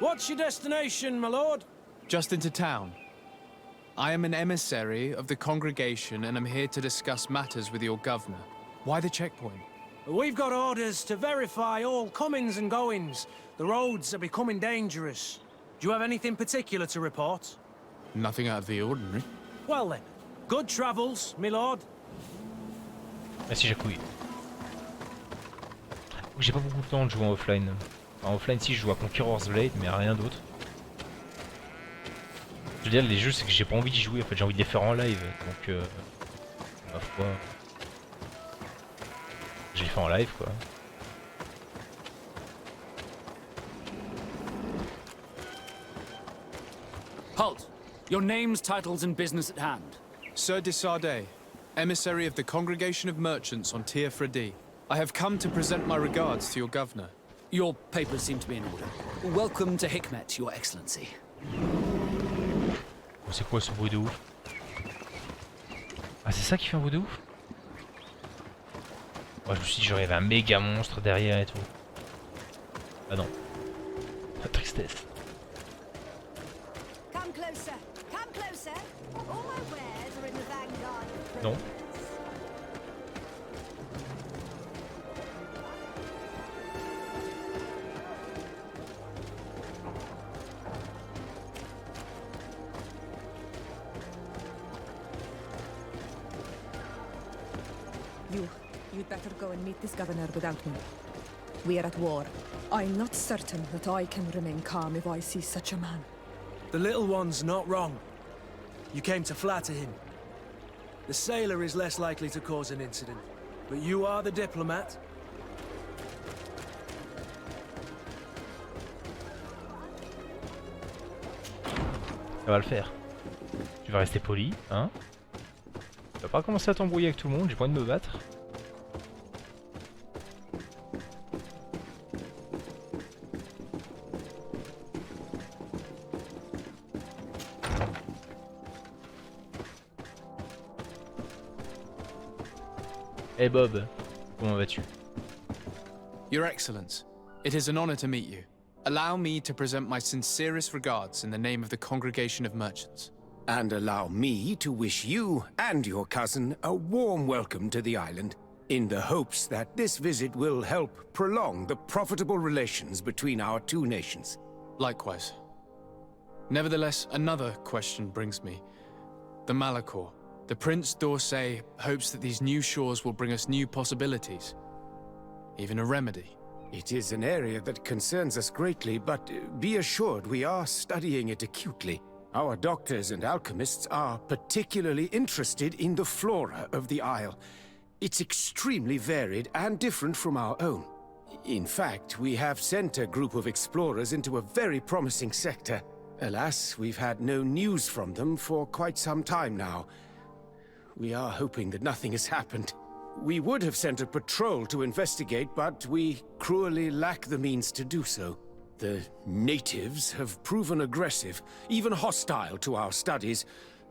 What's your destination, my lord? Just into town. I am an emissary of the congregation and am here to discuss matters with your governor. Why the checkpoint? We've got orders to verify all comings and goings. The roads are becoming dangerous. Do you have anything particular to report? Nothing out of the ordinary. Well then, good travels, my lord. Merci Jacouille. J'ai pas beaucoup de temps de jouer en offline. En offline si je joue à Conqueror's Blade mais à rien d'autre. Je veux dire les jeux c'est que j'ai pas envie d'y jouer en fait, j'ai envie de les faire en live. Donc ma foi. J'ai fait en live quoi. Halt! Your names, titles, and business at hand. Sir de Sardet, emissary of the congregation of merchants on Tier Fredi. I have come to present my regards to your governor. Your papers seem to be in order. Welcome to Hikmet, Your Excellency. C'est quoi ce bruit de ouf? Ah c'est ça qui fait un bruit de ouf? Moi je me suis dit j'aurais un méga monstre derrière et tout. Ah non. La tristesse. Non. You'd better go and meet this governor without me. We are at war. I'm not certain that I can remain calm if I see such a man. The little one's not wrong. You came to flatter him. The sailor is less likely to cause an incident, but you are the diplomat. Ça va le faire. Tu vas rester poli, hein? Tu vas pas commencer à t'embrouiller avec tout le monde, j'ai pas envie de me battre. Hey Bob, comment vas-tu? Your Excellence, it is an honor to meet you. Allow me to present my sincerest regards in the name of the Congregation of Merchants. And allow me to wish you and your cousin a warm welcome to the island, in the hopes that this visit will help prolong the profitable relations between our two nations. Likewise. Nevertheless, another question brings me. The Malachor. The Prince d'Orsay hopes that these new shores will bring us new possibilities. Even a remedy. It is an area that concerns us greatly, but be assured we are studying it acutely. Our doctors and alchemists are particularly interested in the flora of the Isle. It's extremely varied and different from our own. In fact, we have sent a group of explorers into a very promising sector. Alas, we've had no news from them for quite some time now. We are hoping that nothing has happened. We would have sent a patrol to investigate, but we cruelly lack the means to do so. The natives have proven aggressive, even hostile to our studies,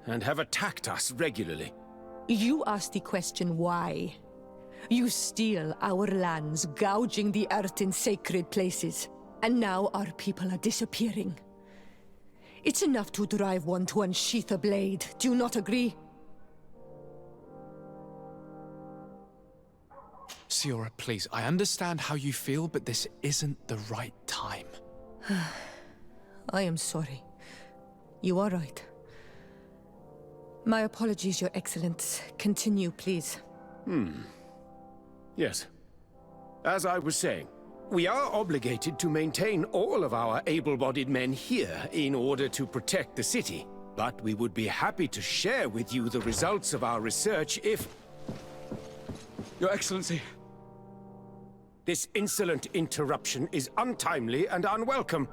and have attacked us regularly. You asked the question why. You steal our lands, gouging the earth in sacred places. And now our people are disappearing. It's enough to drive one to unsheath a blade. Do you not agree? Siora, please, I understand how you feel, but this isn't the right time. I am sorry. You are right. My apologies, Your Excellence. Continue, please. Yes. As I was saying, we are obligated to maintain all of our able-bodied men here in order to protect the city. But we would be happy to share with you the results of our research if... Your Excellency. This insolent interruption is untimely and unwelcome.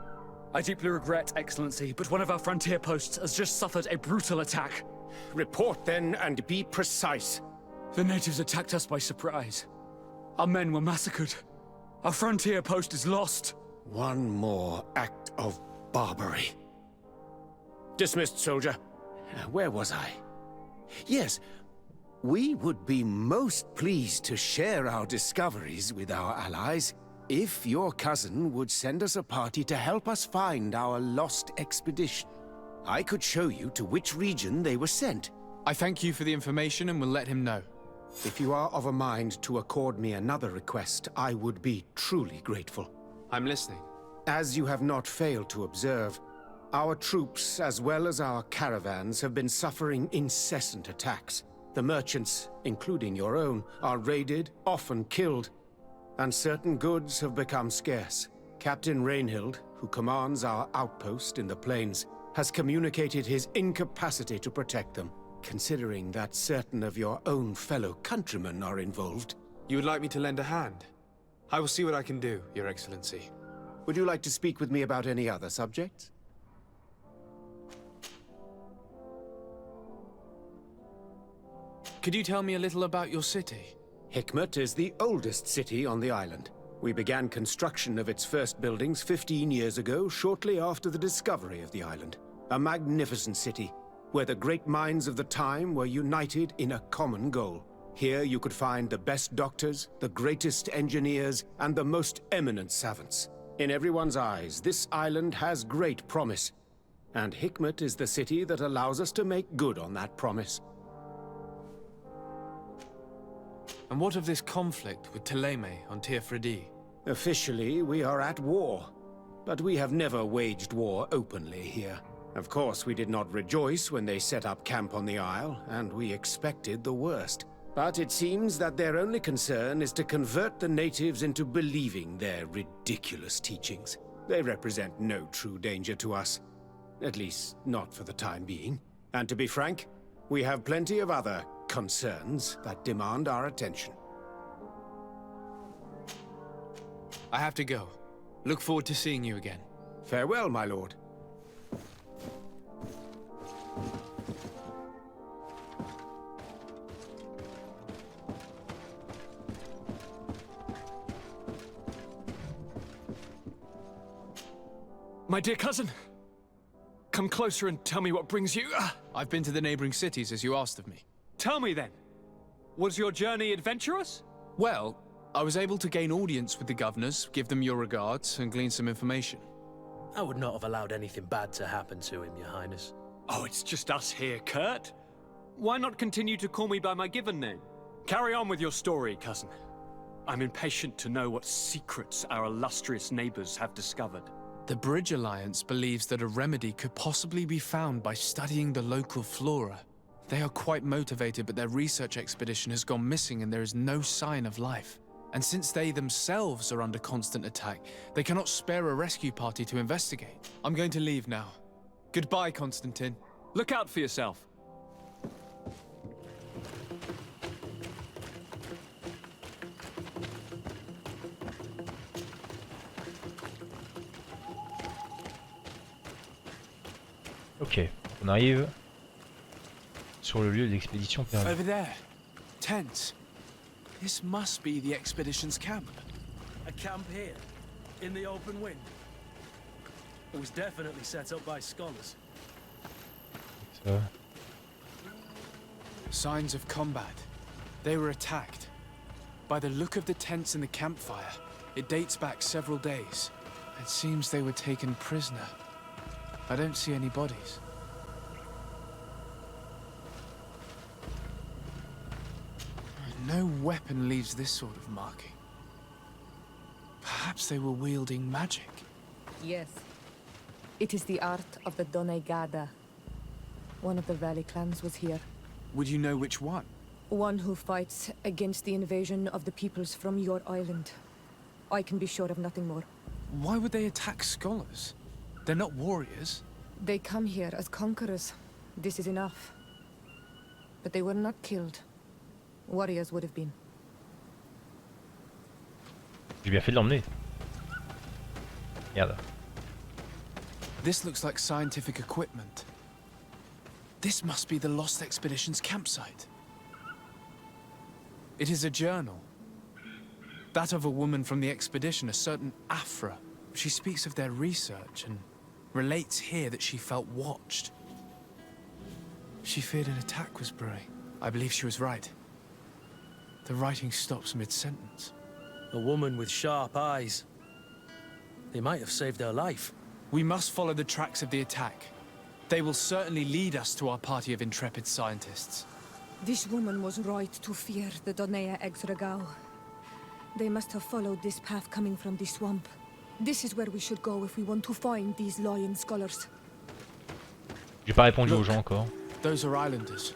I deeply regret, Excellency, but one of our frontier posts has just suffered a brutal attack. Report then and be precise. The natives attacked us by surprise. Our men were massacred. Our frontier post is lost. One more act of barbarity. Dismissed, soldier. Where was I? Yes. We would be most pleased to share our discoveries with our allies. if your cousin would send us a party to help us find our lost expedition, I could show you to which region they were sent. I thank you for the information and will let him know. If you are of a mind to accord me another request, I would be truly grateful. I'm listening. As you have not failed to observe, our troops, as well as our caravans, have been suffering incessant attacks. The merchants, including your own, are raided, often killed, and certain goods have become scarce. Captain Rainhild, who commands our outpost in the plains, has communicated his incapacity to protect them. Considering that certain of your own fellow countrymen are involved. You would like me to lend a hand? I will see what I can do, Your Excellency. Would you like to speak with me about any other subjects? Could you tell me a little about your city? Hikmet is the oldest city on the island. We began construction of its first buildings 15 years ago, shortly after the discovery of the island. A magnificent city, where the great minds of the time were united in a common goal. Here you could find the best doctors, the greatest engineers, and the most eminent savants. In everyone's eyes, this island has great promise, and Hikmet is the city that allows us to make good on that promise. And what of this conflict with Thélème on Tir-Fredi? Officially, we are at war, but we have never waged war openly here. Of course, we did not rejoice when they set up camp on the Isle, and we expected the worst. But it seems that their only concern is to convert the natives into believing their ridiculous teachings. They represent no true danger to us. At least, not for the time being. And to be frank, we have plenty of other concerns that demand our attention. I have to go. Look forward to seeing you again. Farewell, my lord. My dear cousin, come closer and tell me what brings you. I've been to the neighboring cities as you asked of me. Tell me then, was your journey adventurous? Well, I was able to gain audience with the governors, give them your regards, and glean some information. I would not have allowed anything bad to happen to him, Your Highness. Oh, it's just us here, Kurt. Why not continue to call me by my given name? Carry on with your story, cousin. I'm impatient to know what secrets our illustrious neighbors have discovered. The Bridge Alliance believes that a remedy could possibly be found by studying the local flora. They are quite motivated, but their research expedition has gone missing and there is no sign of life. And since they themselves are under constant attack, they cannot spare a rescue party to investigate. I'm going to leave now. Goodbye, Constantine. Look out for yourself. Ok, on arrive sur le lieu de l'expédition perdue. Over there. Tents. This must be the expedition's camp. A camp here, in the open wind. It was definitely set up by scholars. Ça. Signs of combat. They were attacked. By the look of the tents and the campfire, it dates back several days. It seems they were taken prisoner. I don't see any bodies. No weapon leaves this sort of marking. Perhaps they were wielding magic. Yes. It is the art of the Doneigada. One of the Valley clans was here. Would you know which one? One who fights against the invasion of the peoples from your island. I can be sure of nothing more. Why would they attack scholars? They're not warriors. They come here as conquerors. This is enough. But they were not killed. Warriors would have been. J'ai bien fait de l'emmener. Merde. This looks like scientific equipment. This must be the Lost Expedition's campsite. It is a journal. That of a woman from the expedition, a certain Afra. She speaks of their research and relates here that she felt watched. She feared an attack was brewing. I believe she was right. The writing stops mid-sentence. A woman with sharp eyes. They might have saved her life. We must follow the tracks of the attack. They will certainly lead us to our party of intrepid scientists. This woman was right to fear the Donea Exregao. They must have followed this path coming from the swamp. This is where we should go if we want to find these lion scholars. J'ai pas répondu aux gens encore. Those are islanders.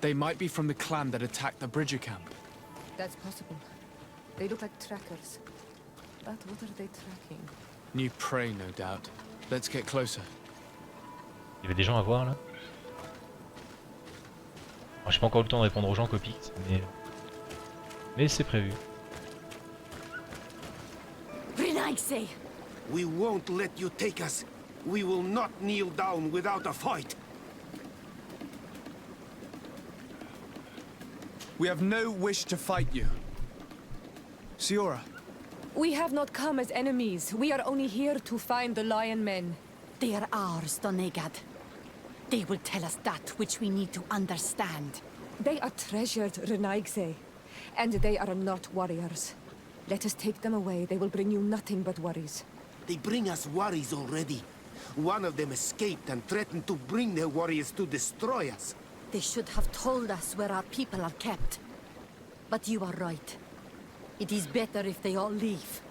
They might be from the clan that attacked the Bridger camp. That's possible. They look like trackers. But what are they tracking? New prey, no doubt. Let's get closer. Il y avait des gens à voir là. Alors, j'ai pas encore eu le temps de répondre aux gens copiques, mais c'est prévu. We won't let you take us. We will not kneel down without a fight. We have no wish to fight you. Siora, We have not come as enemies. We are only here to find the lion men. They are ours, Donegad. They will tell us that which we need to understand. They are treasured Renaigse, and they are not warriors. Let us take them away. They will bring you nothing but worries. They bring us worries already. One of them escaped and threatened to bring their warriors to destroy us. They should have told us where our people are kept. But you are right. It is better if they all leave.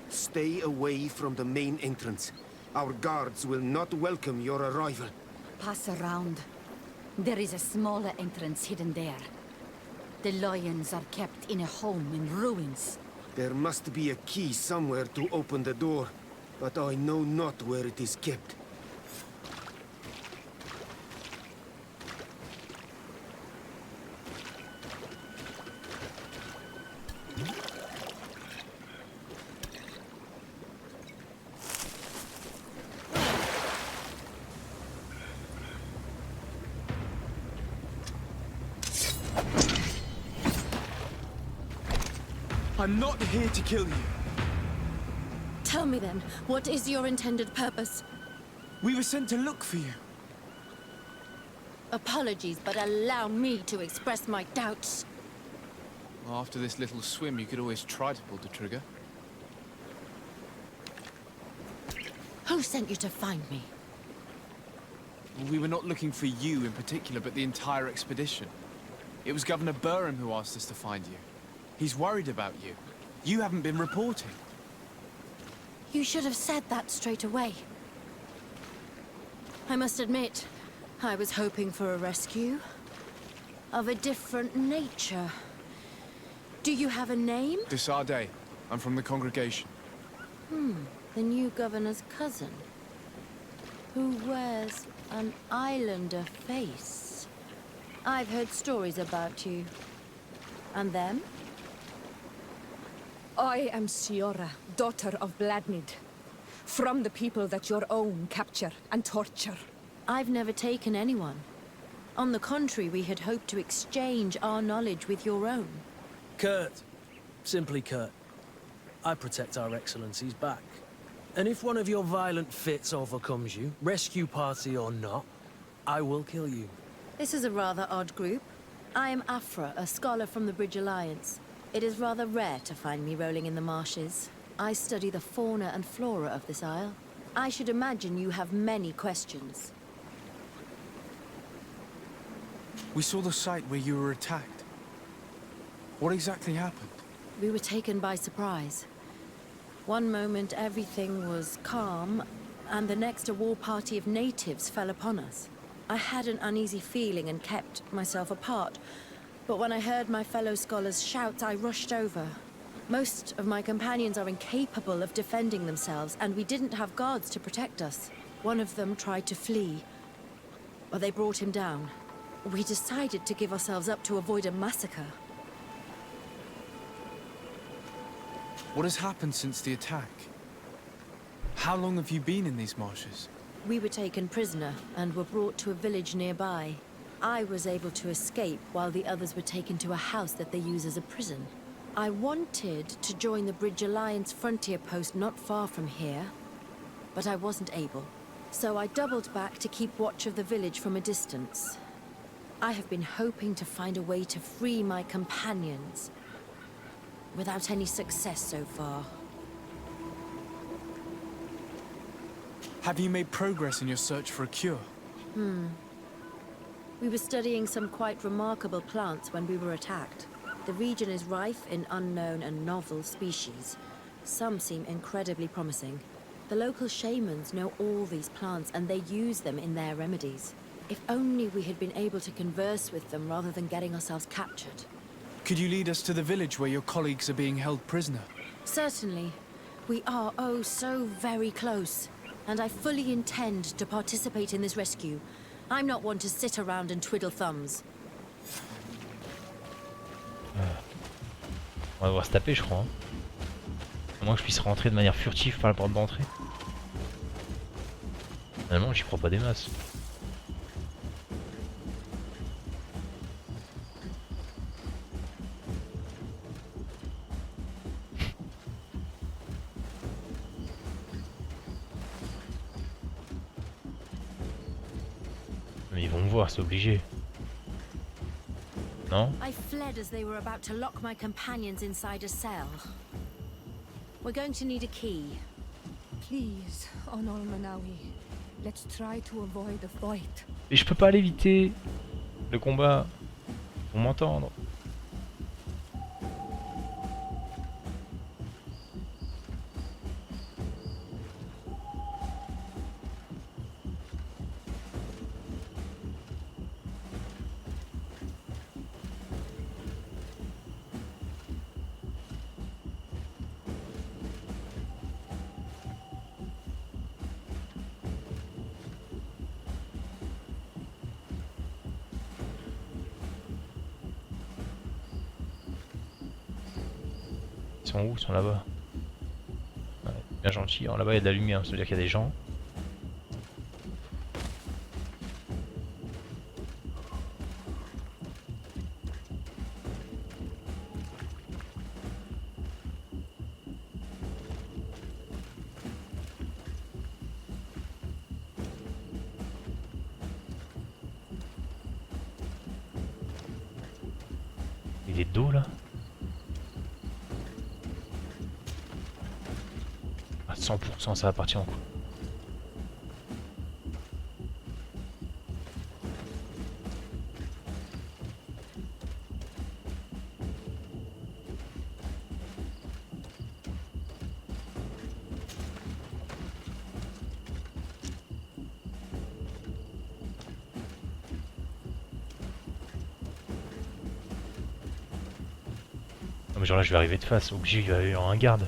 Stay away from the main entrance. Our guards will not welcome your arrival. Pass around. There is a smaller entrance hidden there. The lions are kept in a home in ruins. There must be a key somewhere to open the door, but I know not where it is kept. I'm not here to kill you. Tell me then, what is your intended purpose? We were sent to look for you. Apologies, but allow me to express my doubts. Well, after this little swim, you could always try to pull the trigger. Who sent you to find me? We were not looking for you in particular, but the entire expedition. It was Governor Burham who asked us to find you. He's worried about you. You haven't been reporting. You should have said that straight away. I must admit, I was hoping for a rescue. Of a different nature. Do you have a name? Desade. I'm from the congregation. The new governor's cousin. Who wears an islander face. I've heard stories about you. And them? I am Siora, daughter of Bladnid. From the people that your own capture and torture. I've never taken anyone. On the contrary, we had hoped to exchange our knowledge with your own. Kurt. Simply Kurt. I protect our excellency's back. And if one of your violent fits overcomes you, rescue party or not, I will kill you. This is a rather odd group. I am Afra, a scholar from the Bridge Alliance. It is rather rare to find me rolling in the marshes. I study the fauna and flora of this isle. I should imagine you have many questions. We saw the site where you were attacked. What exactly happened? We were taken by surprise. One moment everything was calm, and the next a war party of natives fell upon us. I had an uneasy feeling and kept myself apart. But when I heard my fellow scholars' shouts, I rushed over. Most of my companions are incapable of defending themselves, and we didn't have guards to protect us. One of them tried to flee, but they brought him down. We decided to give ourselves up to avoid a massacre. What has happened since the attack? How long have you been in these marshes? We were taken prisoner and were brought to a village nearby. I was able to escape while the others were taken to a house that they use as a prison. I wanted to join the Bridge Alliance frontier post not far from here, but I wasn't able. So I doubled back to keep watch of the village from a distance. I have been hoping to find a way to free my companions. without any success so far. Have you made progress in your search for a cure? We were studying some quite remarkable plants when we were attacked. The region is rife in unknown and novel species. Some seem incredibly promising. The local shamans know all these plants and they use them in their remedies. If only we had been able to converse with them rather than getting ourselves captured. Could you lead us to the village where your colleagues are being held prisoner? Certainly. We are, oh, so very close. And I fully intend to participate in this rescue. I'm not one to sit around and twiddle thumbs. On va devoir se taper, je crois. Hein. À moins que je puisse rentrer de manière furtive par la porte d'entrée. Finalement, j'y crois pas des masses. Mais ils vont me voir, c'est obligé. Non? I fled as they were about to lock my companions inside a cell. We're going to need a key. Please, Honor Manawi, let's try to avoid a fight. Mais je peux pas l'éviter. Le combat. Pour m'entendre. Ils sont où? Ils sont là-bas. Ouais, bien gentil. Là-bas il y a de la lumière, ça veut dire qu'il y a des gens. Il est dos là. 100% ça va partir en coup. Non mais genre là je vais arriver de face, obligé il va y avoir un garde.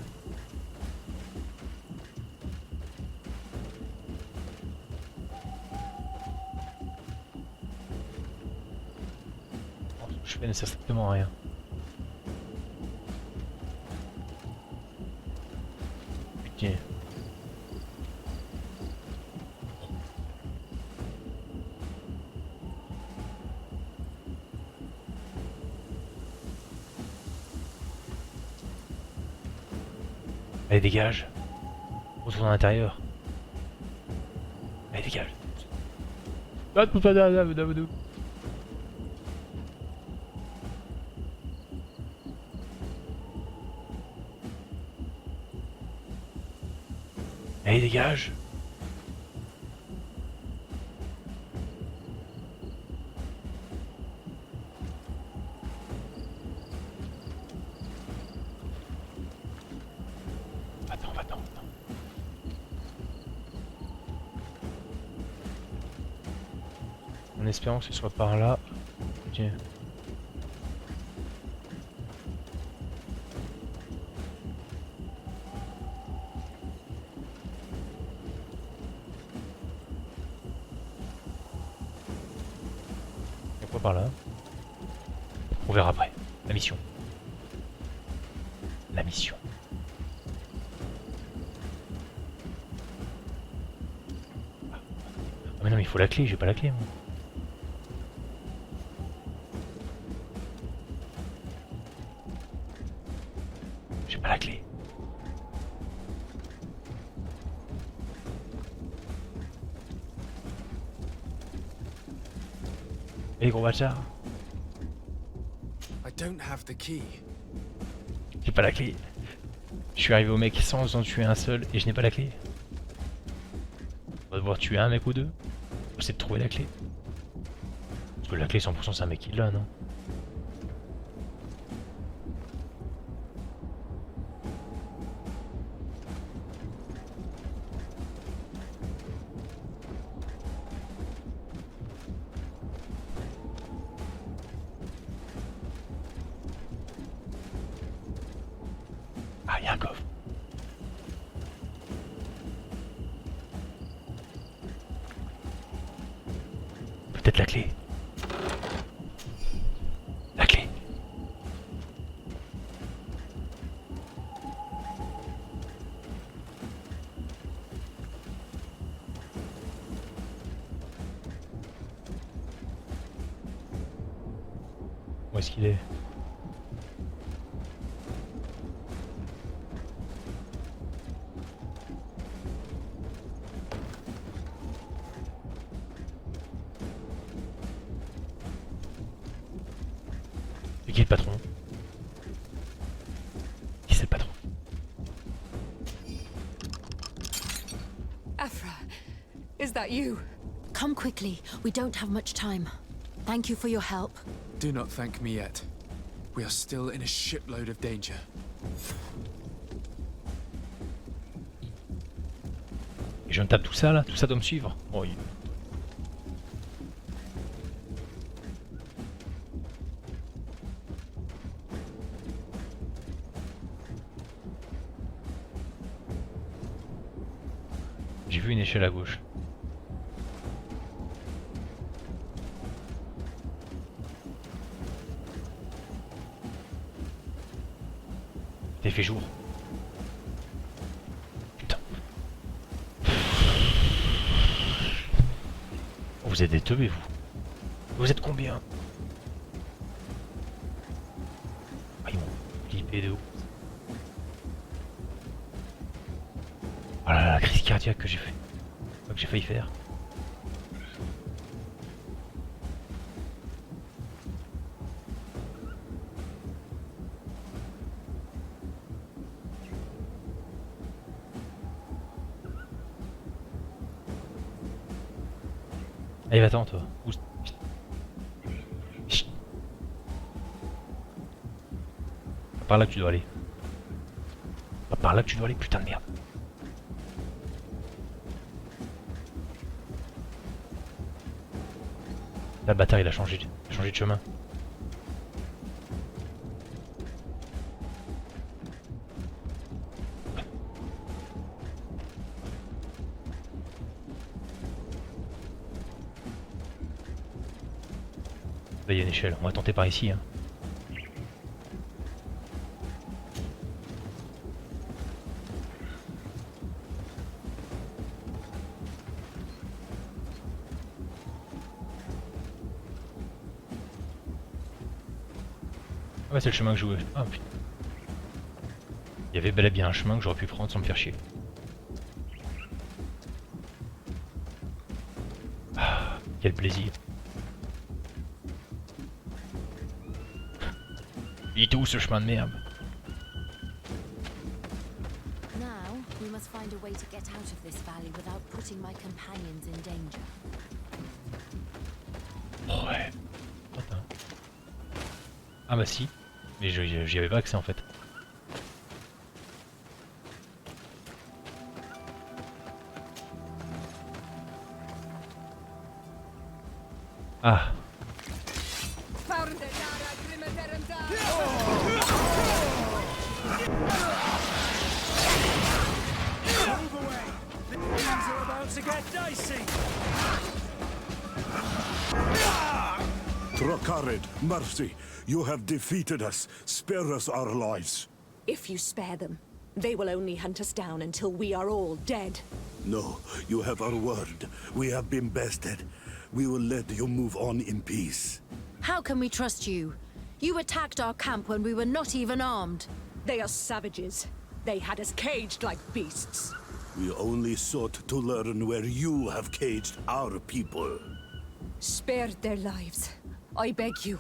Je fais strictement rien. Putain. Allez dégage. Retourne à l'intérieur. Allez dégage. Allez, dégage! Attends. En espérant que ce soit par là. Tiens. Par là. On verra après. La mission. La mission. Ah mais non mais il faut la clé, j'ai pas la clé moi. J'ai pas la clé. Hey gros bâtard. I don't have the key. J'ai pas la clé. Je suis arrivé au mec sans en tuer un seul et je n'ai pas la clé. On va devoir tuer un mec ou deux. Pour essayer de trouver la clé. Parce que la clé 100% c'est un mec qui l'a, non? Ah, il y a un coffre. Peut-être la clé. La clé. Où est-ce qu'il est? C'est qui le patron? Qui c'est le patron? Afra, is that you? Come quickly. We don't have much time. Thank you for your help. Do not thank me yet. We are still in a shipload of danger. Et je me tape tout ça là? Tout ça doit me suivre? Oh, j'ai vu une échelle à gauche. Il fait jour. Putain. Vous êtes des teubés, vous. Vous êtes combien? Ah, ils m'ont flippé de ouf. Oh là là, la crise cardiaque que j'ai fait. Que j'ai failli faire. Allez, va-t'en, toi. Où... Chut. Par là que tu dois aller. Par là que tu dois aller, putain de merde. Là, le bâtard, il a changé de chemin. Là, il y a une échelle. On va tenter par ici. Hein. Ah ouais, c'est le chemin que je voulais. Ah putain. Il y avait bel et bien un chemin que j'aurais pu prendre sans me faire chier. Ah, quel plaisir. Il était où ce chemin de merde? Now, we must find a way to get out of this valley without putting my companions in danger. Oh ouais. Attends. Ah bah si. Mais j'y avais pas accès en fait. Ah. Trakarid, mercy, you have defeated us. Spare us our lives. If you spare them, they will only hunt us down until we are all dead. No, you have our word. We have been bested. We will let you move on in peace. How can we trust you? You attacked our camp when we were not even armed. They are savages. They had us caged like beasts. We only sought to learn where you have caged our people. Spare their lives. I beg you.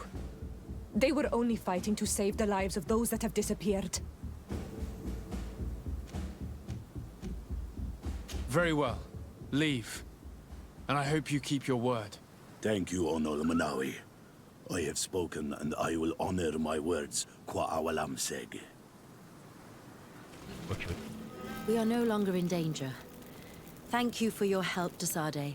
They were only fighting to save the lives of those that have disappeared. Very well. Leave. And I hope you keep your word. Thank you, Onol Manawi. I have spoken, and I will honor my words, qua awalam seg. Ok. We are no longer in danger. Thank you for your help, Desade.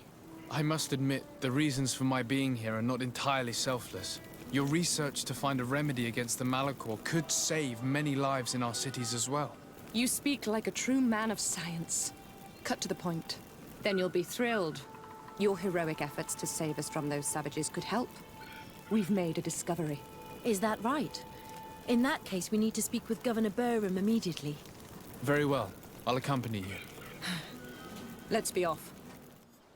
I must admit, the reasons for my being here are not entirely selfless. Your research to find a remedy against the Malachor could save many lives in our cities as well. You speak like a true man of science. Cut to the point. Then you'll be thrilled. Your heroic efforts to save us from those savages could help. We've made a discovery. Is that right? In that case, we need to speak with Governor Burham immediately. Very well. I'll accompany you. Let's be off.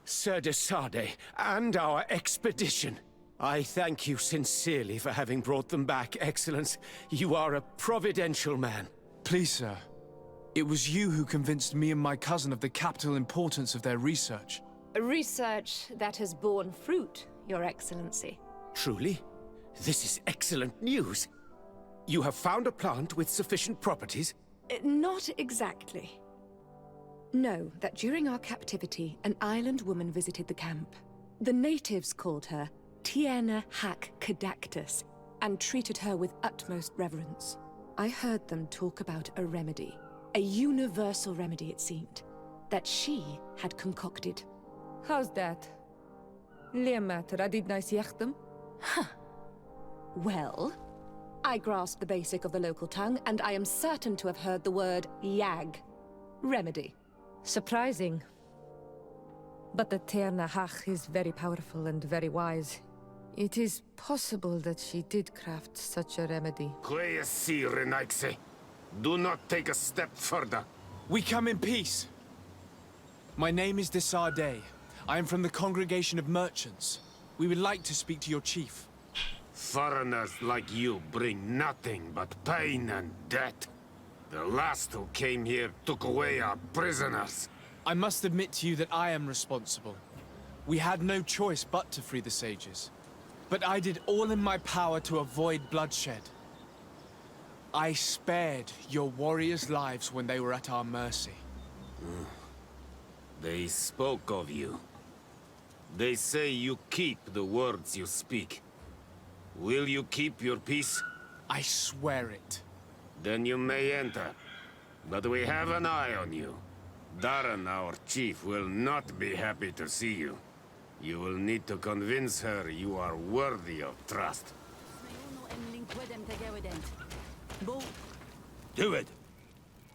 Sir Desade, and our expedition. I thank you sincerely for having brought them back, Excellence. You are a providential man. Please, sir. It was you who convinced me and my cousin of the capital importance of their research. A research that has borne fruit, Your Excellency. Truly? This is excellent news. You have found a plant with sufficient properties? Not exactly. Know that during our captivity, an island woman visited the camp. The natives called her Tierna Hac Cadactus and treated her with utmost reverence. I heard them talk about a remedy, a universal remedy it seemed, that she had concocted. How's that? Huh. Well, I grasp the basic of the local tongue, and I am certain to have heard the word yag. Remedy. Surprising. But the Tierna Hac is very powerful and very wise. It is possible that she did craft such a remedy. Do not take a step further. We come in peace. My name is Desade. I am from the Congregation of Merchants. We would like to speak to your chief. Foreigners like you bring nothing but pain and death. The last who came here took away our prisoners. I must admit to you that I am responsible. We had no choice but to free the sages. But I did all in my power to avoid bloodshed. I spared your warriors' lives when they were at our mercy. They spoke of you. They say you keep the words you speak. Will you keep your peace? I swear it. Then you may enter. But we have an eye on you. Darren, our chief, will not be happy to see you. You will need to convince her you are worthy of trust. Do it!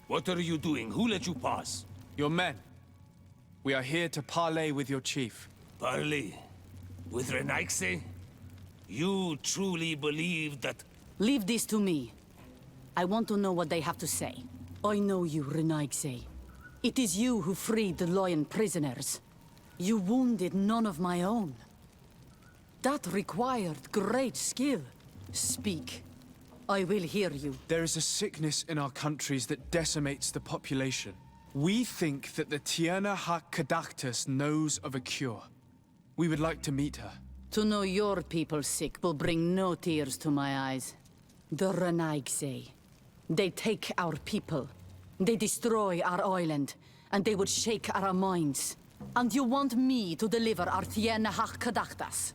What are you doing? Who let you pass? Your men. We are here to parley with your chief. Parley? With Renaigse? You truly believe that... Leave this to me. I want to know what they have to say. I know you, Renaigse. It is you who freed the lion prisoners. You wounded none of my own. That required great skill. Speak. I will hear you. There is a sickness in our countries that decimates the population. We think that the Tierna Hac Cadactus knows of a cure. We would like to meet her. To know your people sick will bring no tears to my eyes. The Renaigse. They take our people. They destroy our island. And they would shake our minds. And you want me to deliver our Tierna Hac Cadactus?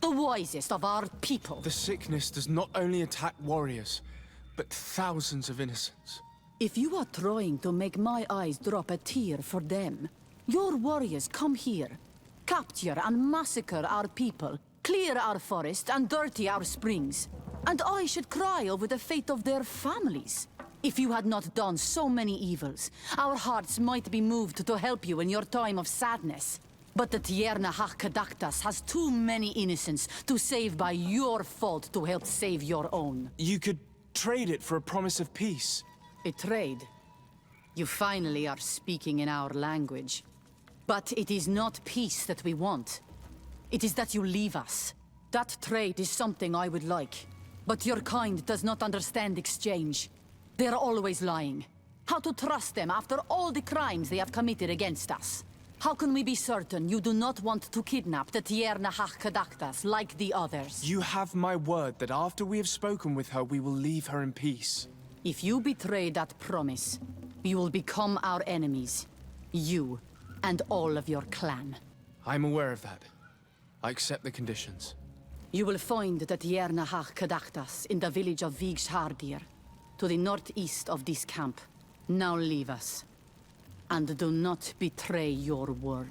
The wisest of our people. The sickness does not only attack warriors, but thousands of innocents. If you are trying to make my eyes drop a tear for them, your warriors come here, capture and massacre our people, clear our forest and dirty our springs. And I should cry over the fate of their families. If you had not done so many evils, our hearts might be moved to help you in your time of sadness. But the Tierna Hac Cadactus has too many innocents to save by your fault to help save your own. You could trade it for a promise of peace. A trade? You finally are speaking in our language. But it is not peace that we want. It is that you leave us. That trade is something I would like. But your kind does not understand exchange. They are always lying. How to trust them after all the crimes they have committed against us? How can we be certain you do not want to kidnap the Tierna Hachkadaktas like the others? You have my word that after we have spoken with her, we will leave her in peace. If you betray that promise, you will become our enemies. You and all of your clan. I'm aware of that. I accept the conditions. You will find the Tierna Hachkadaktas in the village of Vigshardir, to the northeast of this camp. Now leave us. And do not betray your word.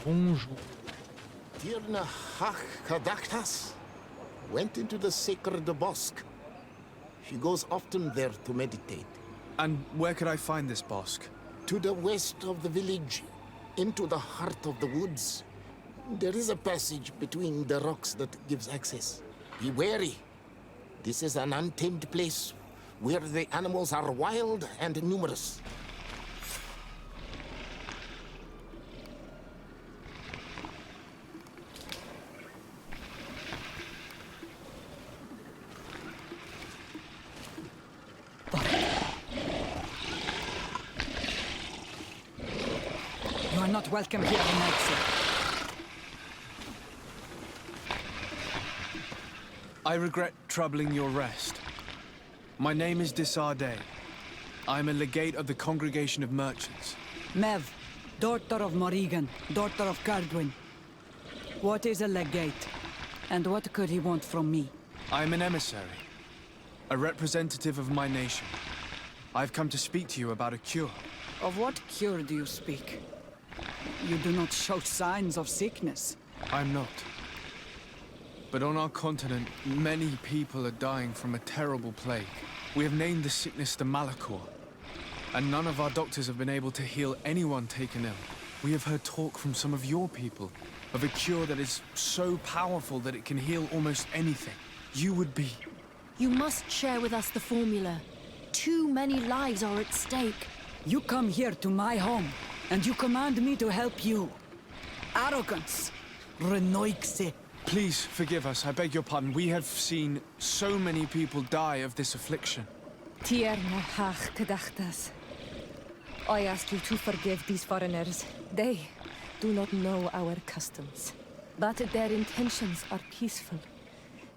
Bonjour. Tierna Hachkadaktas went into the sacred bosque. She goes often there to meditate. And where could I find this bosque? To the west of the village, into the heart of the woods. There is a passage between the rocks that gives access. Be wary. This is an untamed place where the animals are wild and numerous. You are not welcome here tonight, sir. I regret troubling your rest. My name is Disarday. I am a legate of the Congregation of Merchants. Mev, daughter of Morrigan, daughter of Cardwin. What is a legate? And what could he want from me? I am an emissary, a representative of my nation. I've come to speak to you about a cure. Of what cure do you speak? You do not show signs of sickness. I'm not. But on our continent, many people are dying from a terrible plague. We have named the sickness the Malachor, and none of our doctors have been able to heal anyone taken ill. We have heard talk from some of your people of a cure that is so powerful that it can heal almost anything. You would be... You must share with us the formula. Too many lives are at stake. You come here to my home, and you command me to help you. Arrogance. Renoixe. Please forgive us, I beg your pardon. We have seen so many people die of this affliction. Tierna Hachkadaktas. I ask you to forgive these foreigners. They do not know our customs. But their intentions are peaceful.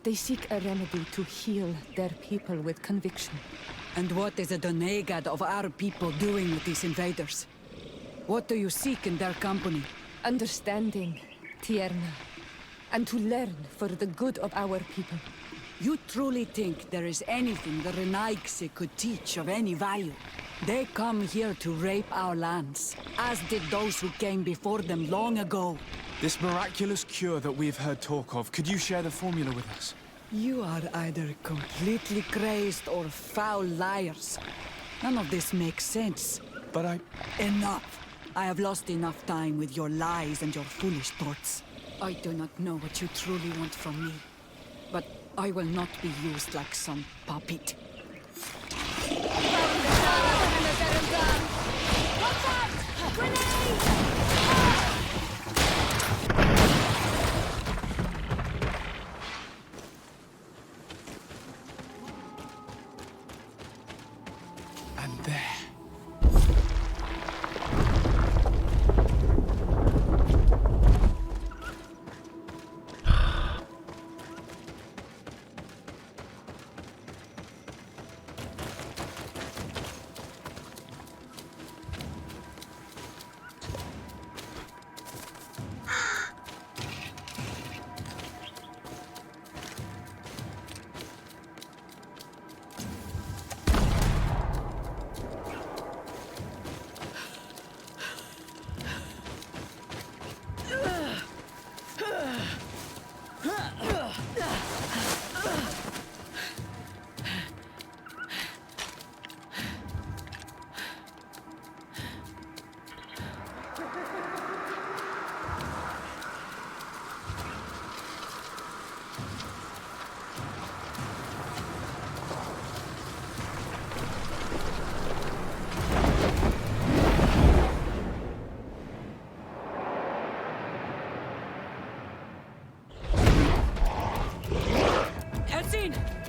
They seek a remedy to heal their people with conviction. And what is the Donegad of our people doing with these invaders? What do you seek in their company? Understanding, Tierna. And to learn for the good of our people. You truly think there is anything the Renaigse could teach of any value? They come here to rape our lands, as did those who came before them long ago. This miraculous cure that we've heard talk of, could you share the formula with us? You are either completely crazed or foul liars. None of this makes sense. But Enough! I have lost enough time with your lies and your foolish thoughts. I do not know what you truly want from me, but I will not be used like some puppet. And there.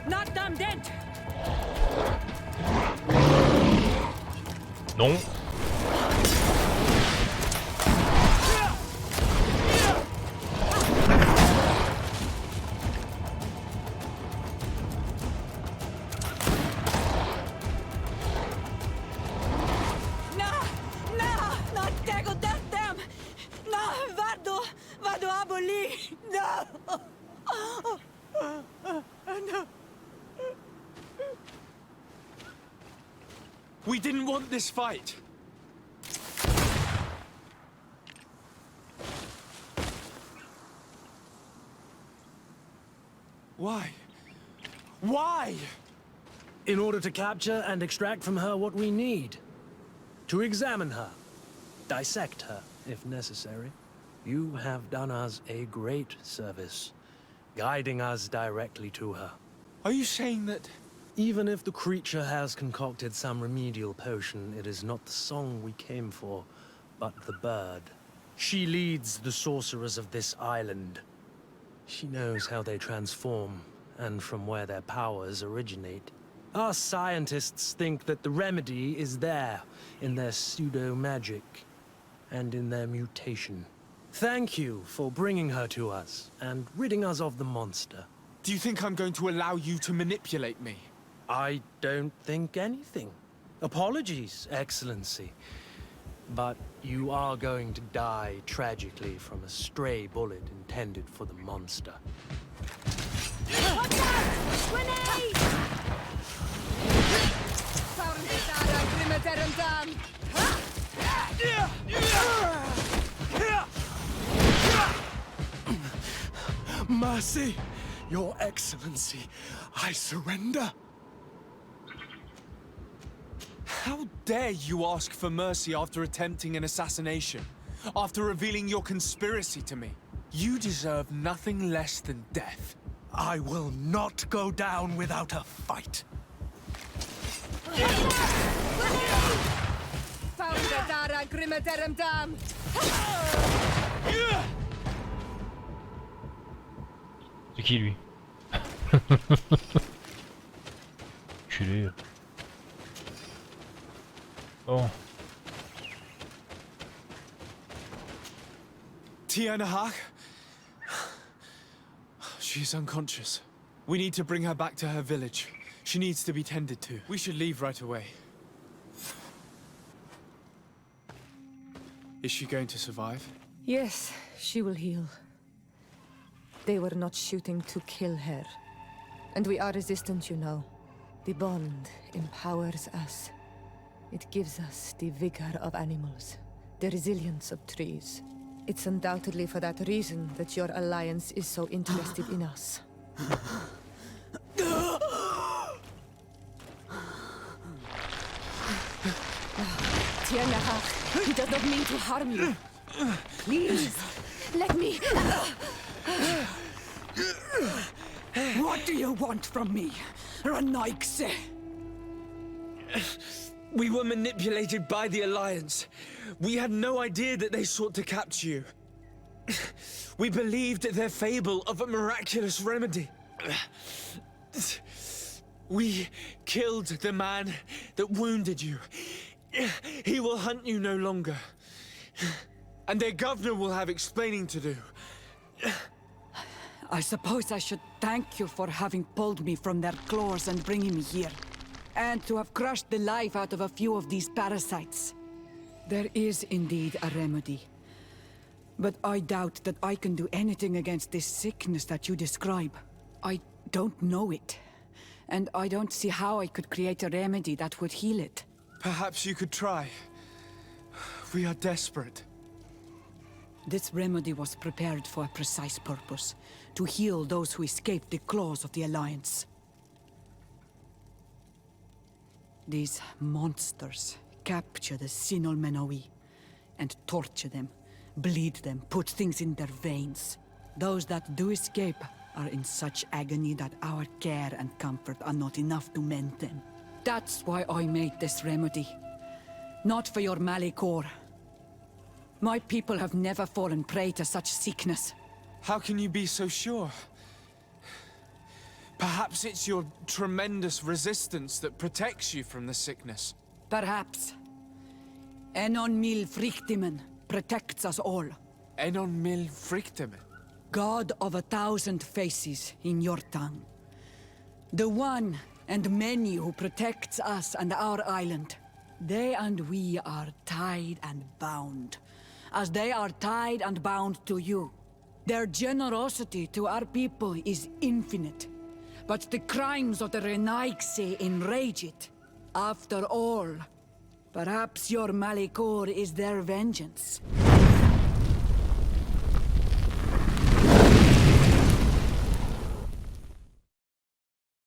Knock them dead! Non. We didn't want this fight. Why? Why? In order to capture and extract from her what we need. To examine her. Dissect her, if necessary. You have done us a great service, guiding us directly to her. Are you saying that... Even if the creature has concocted some remedial potion, it is not the song we came for, but the bird. She leads the sorcerers of this island. She knows how they transform, and from where their powers originate. Our scientists think that the remedy is there, in their pseudo-magic, and in their mutation. Thank you for bringing her to us, and ridding us of the monster. Do you think I'm going to allow you to manipulate me? I don't think anything. Apologies, Excellency. But you are going to die tragically from a stray bullet intended for the monster. Watch out! Grenade! Mercy, Your Excellency, I surrender. How dare you ask for mercy after attempting an assassination? After revealing your conspiracy to me? You deserve nothing less than death. I will not go down without a fight. C'est qui lui? Culé. Bon. Tianahak? She's unconscious. We need to bring her back to her village. She needs to be tended to. We should leave right away. Is she going to survive? Yes, she will heal. They were not shooting to kill her. And we are resistant, you know. The bond empowers us. It gives us the vigor of animals, the resilience of trees. It's undoubtedly for that reason that your alliance is so interested in us. Tianahak, he does not mean to harm you. Please, let me... What do you want from me, Ranaikse? We were manipulated by the Alliance. We had no idea that they sought to capture you. We believed their fable of a miraculous remedy. We killed the man that wounded you. He will hunt you no longer. And their governor will have explaining to do. I suppose I should thank you for having pulled me from their claws and bringing me here. And to have crushed the life out of a few of these parasites. There is indeed a remedy. But I doubt that I can do anything against this sickness that you describe. I don't know it. And I don't see how I could create a remedy that would heal it. Perhaps you could try. We are desperate. This remedy was prepared for a precise purpose. To heal those who escaped the claws of the Alliance. These monsters capture the Sinol Menawi and torture them, bleed them, put things in their veins. Those that do escape are in such agony that our care and comfort are not enough to mend them. That's why I made this remedy. Not for your Malikor. My people have never fallen prey to such sickness. How can you be so sure? Perhaps it's your tremendous resistance that protects you from the sickness. Perhaps. Enon mil frictimen protects us all. Enon mil frictimen. God of 1,000 faces in your tongue. The one and many who protects us and our island. They and we are tied and bound, as they are tied and bound to you. Their generosity to our people is infinite, but the crimes of the Renaigse enrage it. After all, perhaps your Malikor is their vengeance.